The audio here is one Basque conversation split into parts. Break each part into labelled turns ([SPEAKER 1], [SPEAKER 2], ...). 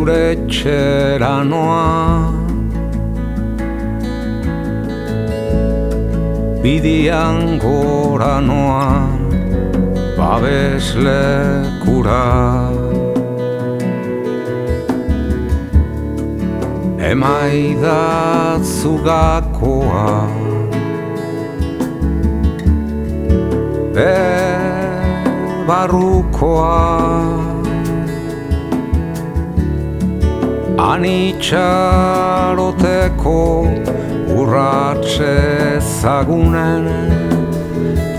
[SPEAKER 1] zure etxera noa, bidian gora noa, babeslekura. Emaidatzu gakoa, barrukoa, anitxaroteko urratxe zagunen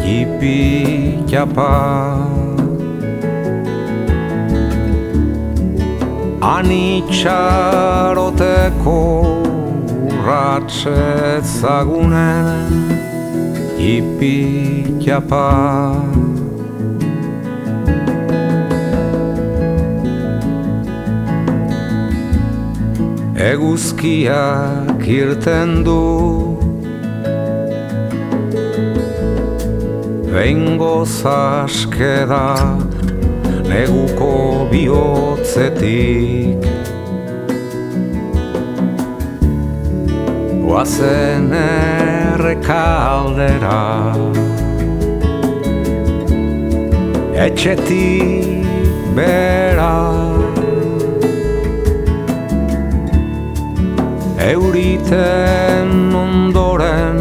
[SPEAKER 1] jipi-japa. Anitxaroteko urratxe zagunen jipi-japa. Eguzkiak irten du behingoz aske da neguko bihotzetik. Goazen errekaldera, etxetik bera, euriten ondoren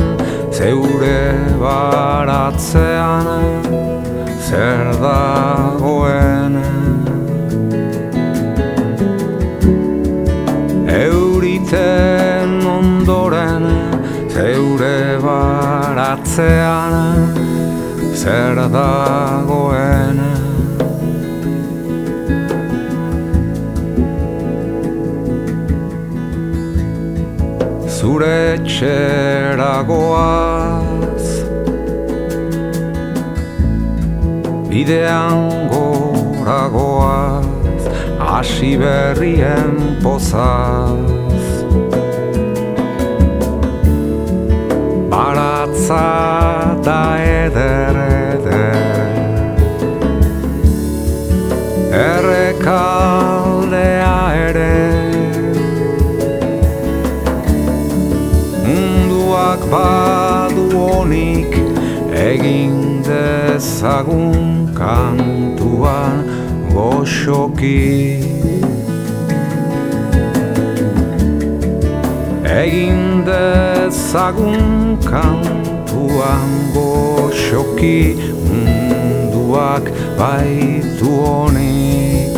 [SPEAKER 1] zeure baratzean zer dagoen. Euriten ondoren zeure baratzean zer dagoen. Zure etxera goaz, bidean gora goaz, hasi berrien pozaz. Baratza da eder, errekaldea ere, badu honik egin dezagun kantuan goxoki. Egin dezagun kantuan goxoki, munduak baitu honik.